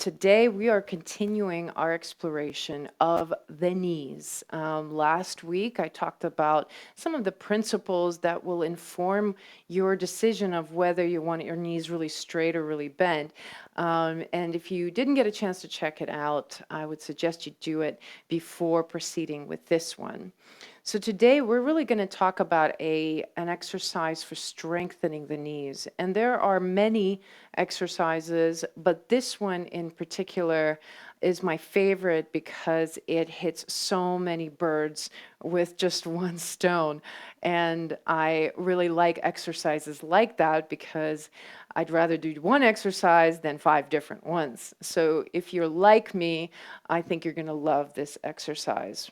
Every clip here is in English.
today we are continuing our exploration of the knees. Last week I talked about some of the principles that will inform your decision of whether you want your knees really straight or really bent. And if you didn't get a chance to check it out, I would suggest you do it before proceeding with this one. So today we're really going to talk about an exercise for strengthening the knees. And there are many exercises, but this one in particular is my favorite because it hits so many birds with just one stone. And I really like exercises like that because I'd rather do one exercise than 5 different ones. So if you're like me, I think you're going to love this exercise.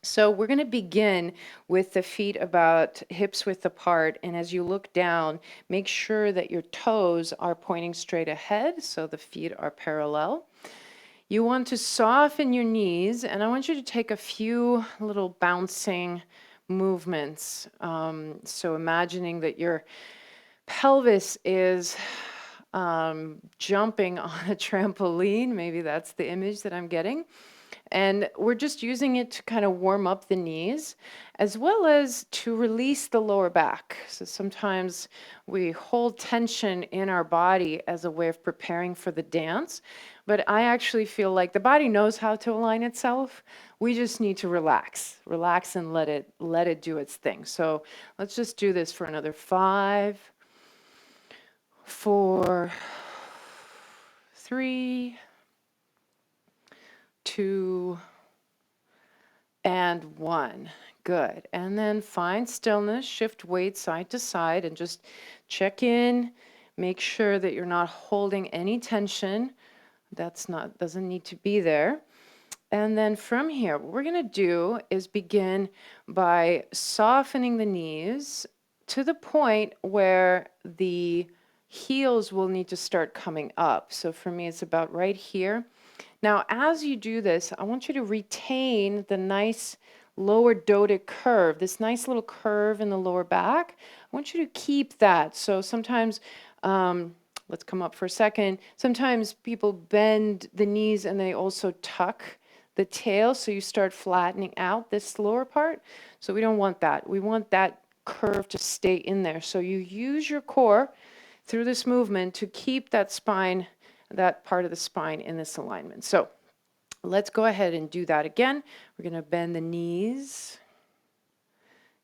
So we're going to begin with the feet about hips width apart, and as you look down, make sure that your toes are pointing straight ahead, so the feet are parallel. You want to soften your knees, and I want you to take a few little bouncing movements. So imagining that your pelvis is jumping on a trampoline, maybe that's the image that I'm getting. And we're just using it to kind of warm up the knees as well as to release the lower back. So sometimes we hold tension in our body as a way of preparing for the dance. But I actually feel like the body knows how to align itself. We just need to relax and let it do its thing. So let's just do this for another 5, 4, 3, 2, and 1. Good. And then find stillness, shift weight side to side, and just check in. Make sure that you're not holding any tension. Doesn't need to be there. And then from here, what we're going to do is begin by softening the knees to the point where the heels will need to start coming up. So for me, it's about right here. Now, as you do this, I want you to retain the nice lower dotic curve, this nice little curve in the lower back. I want you to keep that. So sometimes, let's come up for a second. Sometimes people bend the knees and they also tuck the tail, so you start flattening out this lower part. So we don't want that. We want that curve to stay in there. So you use your core through this movement to keep that spine, that part of the spine in this alignment. So let's go ahead and do that again. We're going to bend the knees.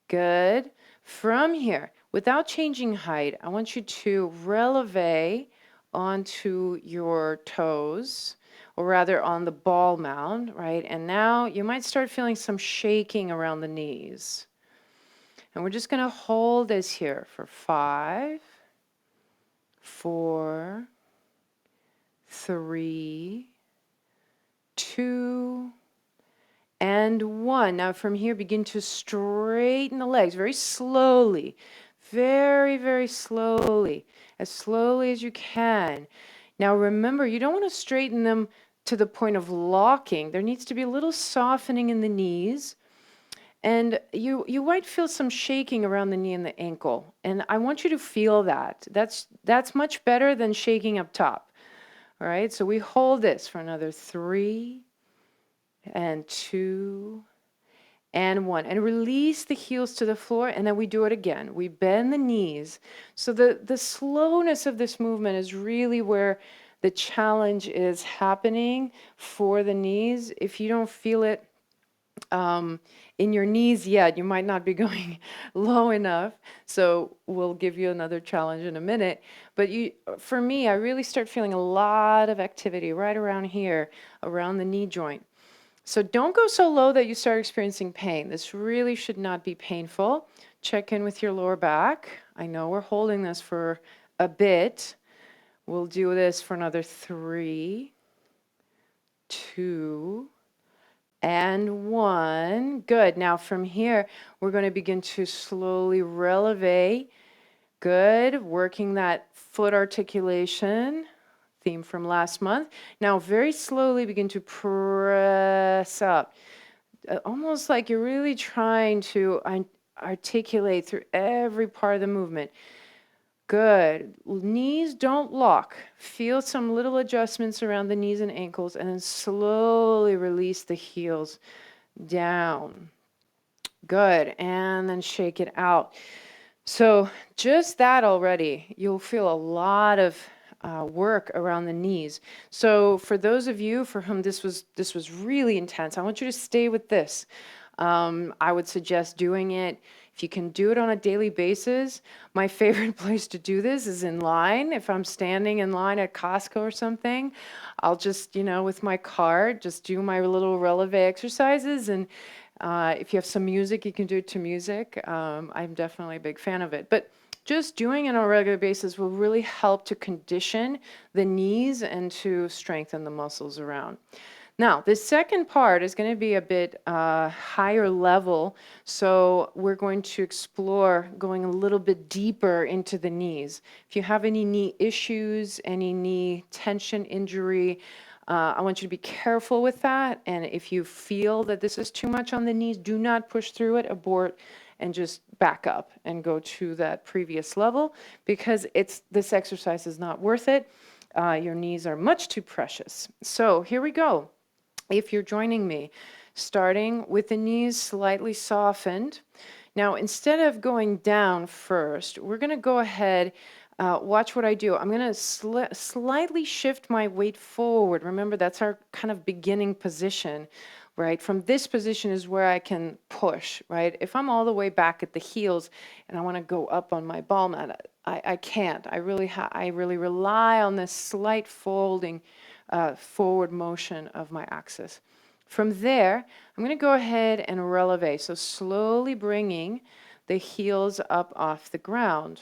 Good. From here, without changing height, I want you to releve onto your toes, or rather on the ball mound, right? And now you might start feeling some shaking around the knees. And we're just going to hold this here for 5, 4, 3, 2, and 1. Now from here, begin to straighten the legs very slowly, very, very slowly, as you can. Now remember, you don't want to straighten them to the point of locking. There needs to be a little softening in the knees. And you might feel some shaking around the knee and the ankle. And I want you to feel that. That's much better than shaking up top. All right, so we hold this for another 3, and 2, and 1. And release the heels to the floor, and then we do it again. We bend the knees. So the slowness of this movement is really where the challenge is happening for the knees. If you don't feel it in your knees yet, you might not be going low enough. So we'll give you another challenge in a minute. But for me, I really start feeling a lot of activity right around here, around the knee joint. So don't go so low that you start experiencing pain. This really should not be painful. Check in with your lower back. I know we're holding this for a bit. We'll do this for another 3, 2, and 1. Good. Now from here, we're going to begin to slowly releve. Good. Working that foot articulation theme from last month. Now very slowly begin to press up. Almost like you're really trying to articulate through every part of the movement. Good. Knees don't lock. Feel some little adjustments around the knees and ankles, and then slowly release the heels down. Good. And then shake it out. So just that already, you'll feel a lot of work around the knees. So for those of you for whom this was really intense, I want you to stay with this. I would suggest doing it. If you can do it on a daily basis, my favorite place to do this is in line. If I'm standing in line at Costco or something, I'll just, with my card, just do my little releve exercises. And if you have some music, you can do it to music. I'm definitely a big fan of it. But just doing it on a regular basis will really help to condition the knees and to strengthen the muscles around. Now, the second part is going to be a bit higher level, so we're going to explore going a little bit deeper into the knees. If you have any knee issues, any knee tension, injury, I want you to be careful with that. And if you feel that this is too much on the knees, do not push through it, abort, and just back up and go to that previous level, because this exercise is not worth it. Your knees are much too precious. So here we go. If you're joining me, starting with the knees slightly softened. Now, instead of going down first, we're going to go ahead, watch what I do. I'm going to slightly shift my weight forward. Remember, that's our kind of beginning position, right? From this position is where I can push, right? If I'm all the way back at the heels and I want to go up on my ball mat, I can't. I really rely on this slight folding forward motion of my axis. From there, I'm going to go ahead and releve, so slowly bringing the heels up off the ground.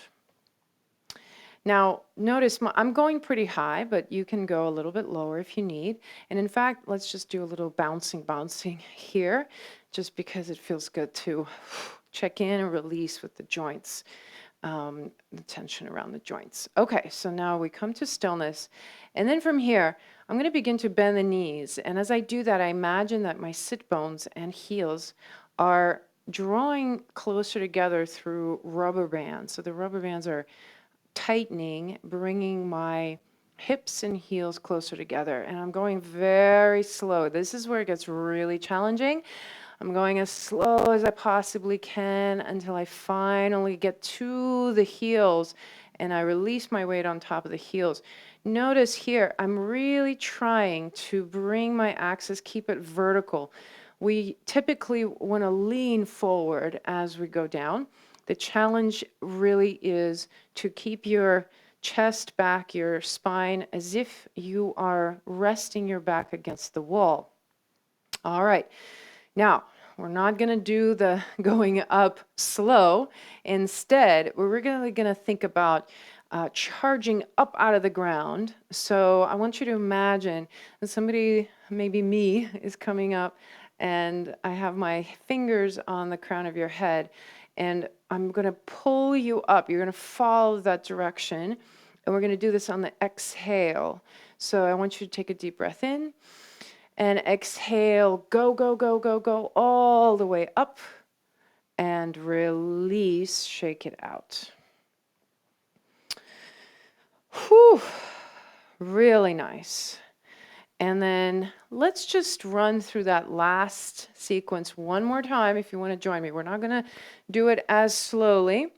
Now, notice I'm going pretty high, but you can go a little bit lower if you need. And in fact, let's just do a little bouncing here, just because it feels good to check in and release with the joints, the tension around the joints. Okay, so now we come to stillness. And then from here, I'm going to begin to bend the knees. And as I do that, I imagine that my sit bones and heels are drawing closer together through rubber bands. So the rubber bands are tightening, bringing my hips and heels closer together. And I'm going very slow. This is where it gets really challenging. I'm going as slow as I possibly can until I finally get to the heels and I release my weight on top of the heels. Notice here, I'm really trying to bring my axis, keep it vertical. We typically want to lean forward as we go down. The challenge really is to keep your chest back, your spine, as if you are resting your back against the wall. All right. Now, we're not going to do the going up slow. Instead, we're really going to think about charging up out of the ground. So I want you to imagine that somebody, maybe me, is coming up and I have my fingers on the crown of your head and I'm going to pull you up. You're going to follow that direction and we're going to do this on the exhale. So I want you to take a deep breath in. And exhale, go, go, go, go, go, all the way up. And release, shake it out. Whew, really nice. And then let's just run through that last sequence one more time if you want to join me. We're not going to do it as slowly.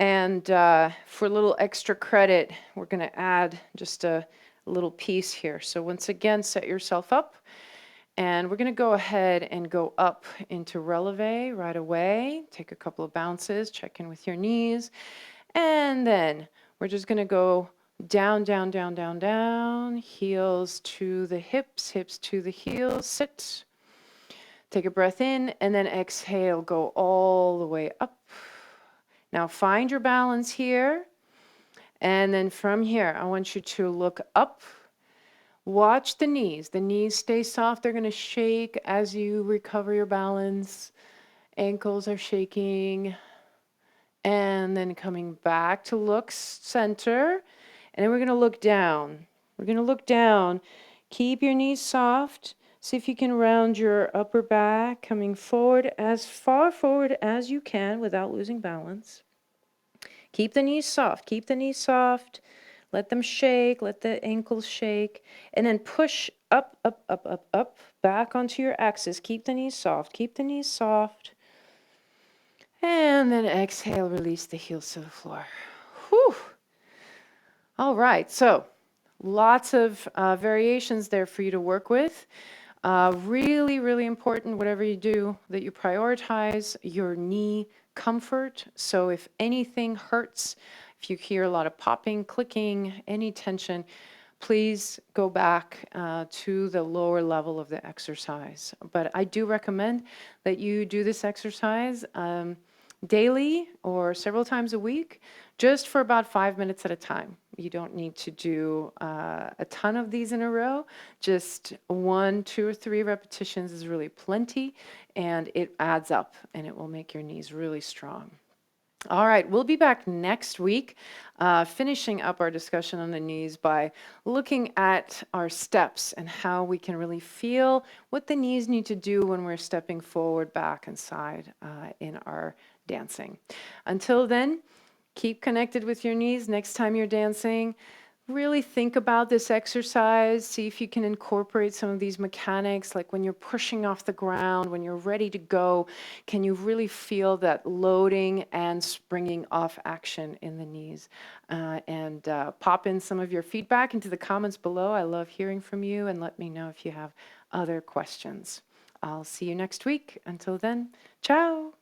And for a little extra credit, we're going to add just a little piece here. So once again, set yourself up. And we're going to go ahead and go up into releve right away. Take a couple of bounces, check in with your knees. And then we're just going to go down, down, down, down, down. Heels to the hips, hips to the heels. Sit. Take a breath in and then exhale. Go all the way up. Now find your balance here. And then from here, I want you to look up. Watch the knees. The knees stay soft. They're going to shake as you recover your balance. Ankles are shaking. And then coming back to look center. And then we're going to look down. We're going to look down. Keep your knees soft. See if you can round your upper back, coming forward as far forward as you can without losing balance. Keep the knees soft. Keep the knees soft. Let them shake. Let the ankles shake. And then push up, up, up, up, up, back onto your axis. Keep the knees soft. Keep the knees soft. And then exhale, release the heels to the floor. Whew. All right, so lots of variations there for you to work with. Really, really important, whatever you do, that you prioritize your knee comfort. So if anything hurts, if you hear a lot of popping, clicking, any tension, please go back to the lower level of the exercise. But I do recommend that you do this exercise daily or several times a week, just for about 5 minutes at a time. You don't need to do a ton of these in a row. Just 1, 2, or 3 repetitions is really plenty, and it adds up, and it will make your knees really strong. All right, we'll be back next week, finishing up our discussion on the knees by looking at our steps and how we can really feel what the knees need to do when we're stepping forward, back, and side in our dancing. Until then, keep connected with your knees. Next time you're dancing, really think about this exercise. See if you can incorporate some of these mechanics, like when you're pushing off the ground, when you're ready to go, can you really feel that loading and springing off action in the knees? And pop in some of your feedback into the comments below. I love hearing from you, and let me know if you have other questions. I'll see you next week. Until then, ciao.